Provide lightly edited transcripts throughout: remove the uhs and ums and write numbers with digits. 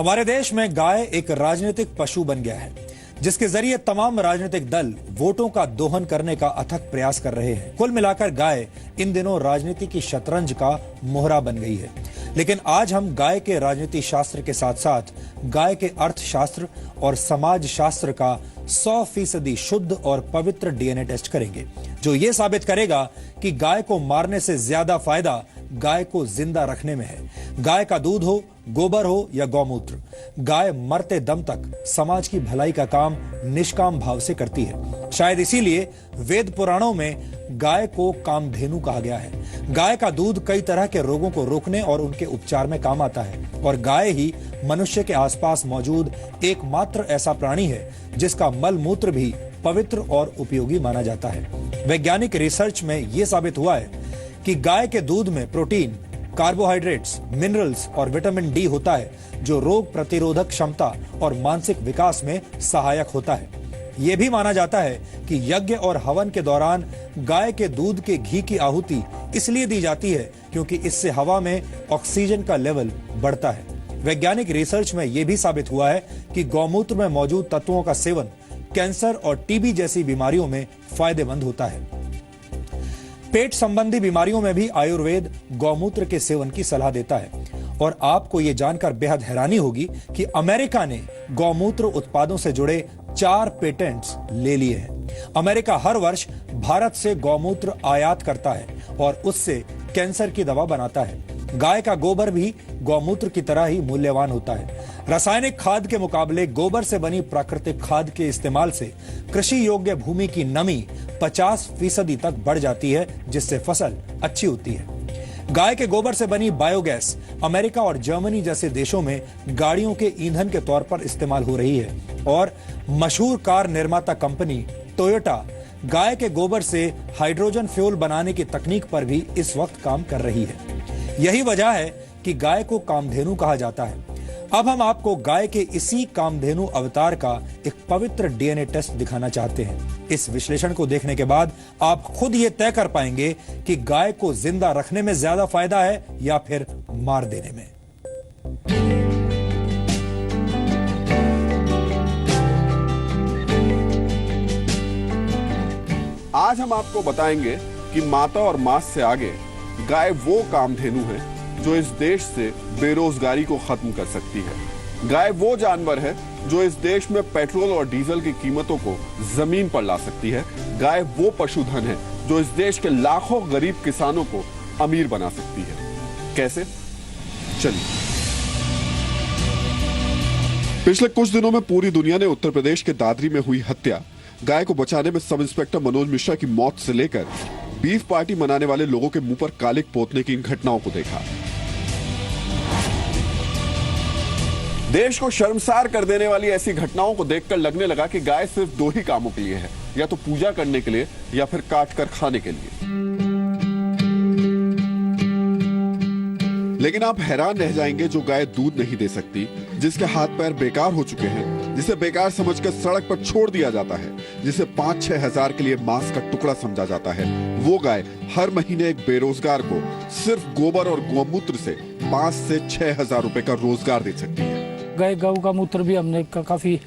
हमारे देश में गाय एक राजनीतिक पशु बन गया है, जिसके जरिए तमाम राजनीतिक दल वोटों का दोहन करने का अथक प्रयास कर रहे हैं। कुल मिलाकर गाय इन दिनों राजनीति की शतरंज का मोहरा बन गई है। लेकिन आज हम गाय के राजनीति शास्त्र के साथ साथ गाय के अर्थशास्त्र और समाज शास्त्र का 100% शुद्ध और पवित्र डीएनए टेस्ट करेंगे, जो ये साबित करेगा कि गाय को मारने से ज्यादा फायदा गाय को जिंदा रखने में है। गाय का दूध हो, गोबर हो या गौमूत्र, गाय मरते दम तक समाज की भलाई का काम निष्काम भाव से करती है। शायद इसीलिए वेद पुराणों में गाय को कामधेनु कहा गया है। गाय का दूध कई तरह के रोगों को रोकने और उनके उपचार में काम आता है, और गाय ही मनुष्य के आसपास मौजूद एकमात्र ऐसा प्राणी है जिसका मल मूत्र भी पवित्र और उपयोगी माना जाता है। वैज्ञानिक रिसर्च में यह साबित हुआ है कि गाय के दूध में प्रोटीन, कार्बोहाइड्रेट्स, मिनरल्स और विटामिन डी होता है, जो रोग प्रतिरोधक क्षमता और मानसिक विकास में सहायक होता है। यह भी माना जाता है कि यज्ञ और हवन के दौरान गाय के दूध के घी की आहुति इसलिए दी जाती है क्योंकि इससे हवा में ऑक्सीजन का लेवल बढ़ता है। वैज्ञानिक रिसर्च में यह भी साबित हुआ है कि गौमूत्र में मौजूद तत्वों का सेवन कैंसर और टीबी जैसी बीमारियों में फायदेमंद होता है। पेट संबंधी बीमारियों में भी आयुर्वेद गौमूत्र के सेवन की सलाह देता है। और आपको यह जानकर बेहद हैरानी होगी कि अमेरिका ने गौमूत्र उत्पादों से जुड़े 4 पेटेंट्स ले लिए हैं। अमेरिका हर वर्ष भारत से गौमूत्र आयात करता है और उससे कैंसर की दवा बनाता है। गाय का गोबर भी गौमूत्र की तरह ही मूल्यवान होता है। रासायनिक खाद के मुकाबले गोबर से बनी प्राकृतिक खाद के इस्तेमाल से कृषि योग्य भूमि की नमी 50% तक बढ़ जाती है, जिससे फसल अच्छी होती है। गाय के गोबर से बनी बायोगैस अमेरिका और जर्मनी जैसे देशों में गाड़ियों के ईंधन के तौर पर इस्तेमाल हो रही है, और मशहूर कार निर्माता कंपनी टोयोटा गाय के गोबर से हाइड्रोजन फ्यूल बनाने की तकनीक पर भी इस वक्त काम कर रही है। यही वजह है कि गाय को कामधेनु कहा जाता है। अब हम आपको गाय के इसी कामधेनु अवतार का एक पवित्र डीएनए टेस्ट दिखाना चाहते हैं। इस विश्लेषण को देखने के बाद आप खुद ये तय कर पाएंगे कि गाय को जिंदा रखने में ज्यादा फायदा है या फिर मार देने में। आज हम आपको बताएंगे कि माता और मांस से आगे गाय वो कामधेनु है जो इस देश से बेरोजगारी को खत्म कर सकती है। गाय वो जानवर है जो इस देश में पेट्रोल और डीजल की कीमतों को जमीन पर ला सकती है। गाय वो पशुधन है जो इस देश के लाखों गरीब किसानों को अमीर बना सकती है। कैसे? चलिए। पिछले कुछ दिनों में पूरी दुनिया ने उत्तर प्रदेश के दादरी में हुई हत्या, गाय को बचाने में सब इंस्पेक्टर मनोज मिश्रा की मौत से लेकर बीफ पार्टी मनाने वाले लोगों के मुंह पर कालिक पोतने की इन घटनाओं को देखा। देश को शर्मसार कर देने वाली ऐसी घटनाओं को देखकर लगने लगा कि गाय सिर्फ 2 ही कामों के लिए है, या तो पूजा करने के लिए या फिर काट कर खाने के लिए। लेकिन आप हैरान रह जाएंगे, जो गाय दूध नहीं दे सकती, जिसके हाथ पैर बेकार हो चुके हैं, जिसे बेकार समझकर सड़क पर छोड़ दिया जाता है, जिसे 5-6 हजार के लिए मांस का टुकड़ा समझा जाता है, वो गाय हर महीने एक बेरोजगार को सिर्फ गोबर और गौमूत्र से 5 से 6 हजार रुपए का रोजगार दे सकती है। गाय गौ का मूत्र भी हमने काफी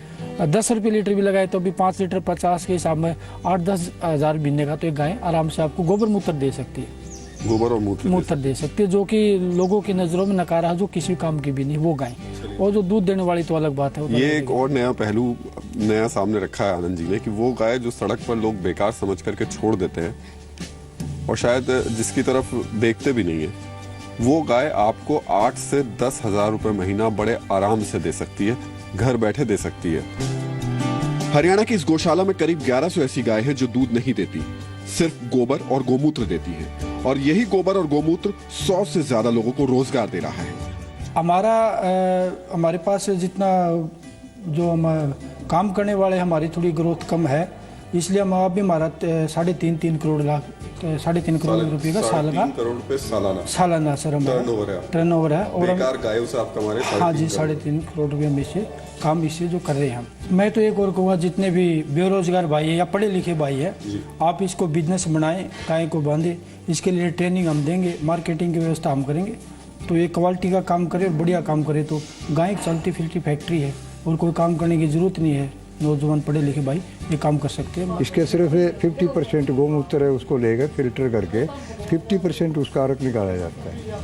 10 रुपए लीटर भी लगाए तो भी 5 लीटर 50 के हिसाब में 8-10 हजार महीने का, तो एक गाय आराम से आपको गोबर मूत्र दे सकती है। गोबर और मूत्र दे सकती है, जो कि लोगों की नजरों में नकारा, जो किसी काम की भी नहीं, वो गाय। और जो दूध देने वाली तो अलग बात है। ये एक और नया पहलू नया सामने रखा है आनंद जी ने, कि वो गाय जो सड़क पर लोग बेकार समझ करके छोड़ देते हैं और शायद जिसकी तरफ देखते भी नहीं है, वो गाय आपको 8 से 10 हजार रुपए महीना बड़े आराम से दे सकती है, घर बैठे दे सकती है। हरियाणा की इस गौशाला में करीब 1100 ऐसी गाय हैं जो दूध नहीं देती, सिर्फ गोबर और गौमूत्र देती है, और यही गोबर और गौमूत्र 100 से ज्यादा लोगों को रोजगार दे रहा है। हमारे पास जितना जो हम काम करने वाले, हमारी थोड़ी ग्रोथ कम है, इसलिए हम अभी हमारा 3.5 करोड़ रुपए का साल का 3 करोड़ रुपए सालाना सर हमारा टर्नओवर है। और बेकार गायों से आप कमा रहे हैं। हाँ जी, 3.5 करोड़ रुपये में से काम इससे जो कर रहे हैं हम। मैं तो एक और कहूँगा, जितने भी बेरोजगार भाई है या पढ़े लिखे भाई है, आप इसको बिजनेस बनाएं, गाय को बांधे, इसके लिए ट्रेनिंग हम देंगे, मार्केटिंग की व्यवस्था हम करेंगे, तो ये क्वालिटी का काम करे और बढ़िया काम करे तो गाय एक चलती फिरती फैक्ट्री है और कोई काम करने की ज़रूरत नहीं है। नौजवान पढ़े लिखे भाई ये काम कर सकते हैं। इसके सिर्फ 50% गोमूत्र है, उसको लेकर फिल्टर करके 50% उसका अर्क निकाला जाता है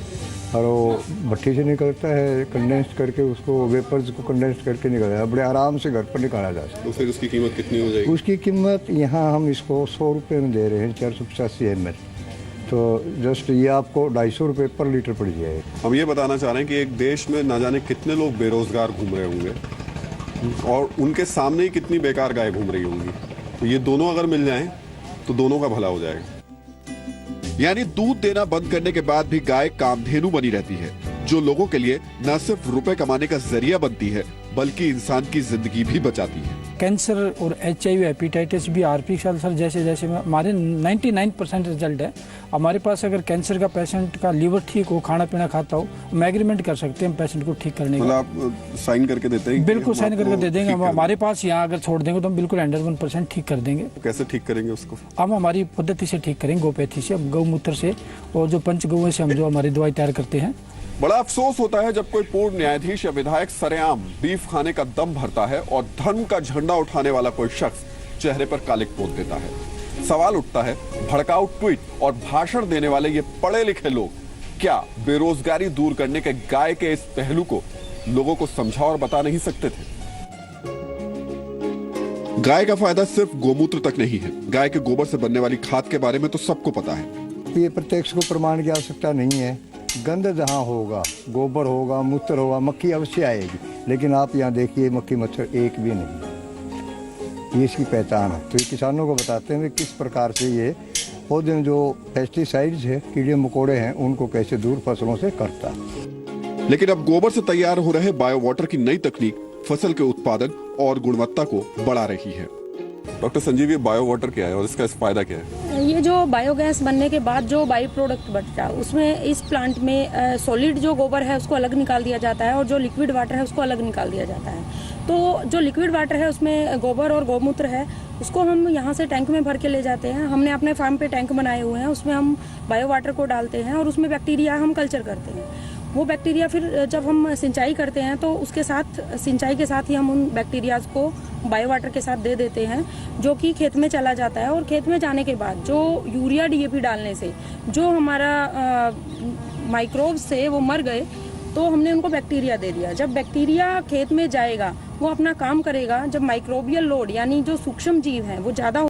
और वो भट्टी से निकलता है, कंडेंस करके उसको वेपर्स को कंडेंस करके निकाला जाता है। बड़े आराम से घर पर निकाला जा सकता है। तो फिर उसकी कीमत कितनी हो जाएगी? उसकी कीमत यहाँ हम इसको 100 रुपये में दे रहे हैं, 485 ml। तो जस्ट ये आपको 250 रुपये पर लीटर पड़ जाएगा। हम ये बताना चाह रहे हैं कि एक देश में ना जाने कितने लोग बेरोजगार घूम रहे होंगे और उनके सामने ही कितनी बेकार गाय घूम रही होंगी। तो ये दोनों अगर मिल जाएं तो दोनों का भला हो जाएगा। यानी दूध देना बंद करने के बाद भी गाय कामधेनु बनी रहती है, जो लोगों के लिए न सिर्फ रुपए कमाने का जरिया बनती है बल्कि इंसान की जिंदगी भी बचाती है। कैंसर और HIV हेपेटाइटिस भी आरपी अल्सर जैसे जैसे हमारे 99% रिजल्ट है। हमारे पास अगर कैंसर का पेशेंट का लीवर ठीक हो, खाना पीना खाता हो, हम एग्रीमेंट कर सकते हैं पेशेंट को ठीक करने का। मतलब आप साइन करके देते हैं? बिल्कुल साइन करके दे देंगे। हमारे पास यहाँ अगर छोड़ देंगे तो हम बिल्कुल 101% ठीक कर देंगे। कैसे ठीक करेंगे उसको? हम हमारी पद्धति से ठीक करेंगे, गोपैथी से, गौमूत्र से और जो पंचगौए से हम जो हमारी दवाई तैयार करते हैं। बड़ा अफसोस होता है जब कोई पूर्व न्यायाधीश या विधायक सरेआम बीफ खाने का दम भरता है और धर्म का झंडा उठाने वाला कोई शख्स चेहरे पर कालिक पोत देता है। सवाल उठता है, भड़काऊ ट्वीट और भाषण देने वाले ये पढ़े लिखे लोग क्या बेरोजगारी दूर करने के गाय के इस पहलू को लोगों को समझा और बता नहीं सकते थे? गाय का फायदा सिर्फ गोमूत्र तक नहीं है। गाय के गोबर से बनने वाली खाद के बारे में तो सबको पता है। ये प्रत्यक्ष को प्रमाण की आवश्यकता नहीं है। गंध जहाँ होगा, गोबर होगा, मूत्र होगा, मक्खी अवश्य आएगी, लेकिन आप यहाँ देखिए मक्खी मच्छर एक भी नहीं। ये इसकी पहचान है। तो ये किसानों को बताते हैं कि किस प्रकार से ये पौधे में जो पेस्टिसाइड्स है, कीड़े मकोड़े हैं, उनको कैसे दूर फसलों से करता है। लेकिन अब गोबर से तैयार हो रहे बायो वाटर की नई तकनीक फसल के उत्पादन और गुणवत्ता को बढ़ा रही है। डॉक्टर संजीव, ये बायो वाटर क्या है और इसका फायदा क्या है? ये जो बायोगैस बनने के बाद जो बाई प्रोडक्ट बचता है उसमें इस प्लांट में सॉलिड जो गोबर है उसको अलग निकाल दिया जाता है और जो लिक्विड वाटर है उसको अलग निकाल दिया जाता है। तो जो लिक्विड वाटर है उसमें गोबर और गौमूत्र है, उसको हम यहाँ से टैंक में भर के ले जाते हैं। हमने अपने फार्म पे टैंक बनाए हुए हैं, उसमें हम बायो वाटर को डालते हैं और उसमें बैक्टीरिया हम कल्चर करते हैं। वो बैक्टीरिया फिर जब हम सिंचाई करते हैं तो उसके साथ, सिंचाई के साथ ही हम उन बैक्टीरियाज को बायो वाटर के साथ दे देते हैं, जो कि खेत में चला जाता है। और खेत में जाने के बाद जो यूरिया DAP डालने से जो हमारा माइक्रोब्स थे वो मर गए, तो हमने उनको बैक्टीरिया दे दिया। जब बैक्टीरिया खेत में जाएगा वो अपना काम करेगा। जब माइक्रोबियल लोड यानी जो सूक्ष्म जीव हैं वो ज़्यादा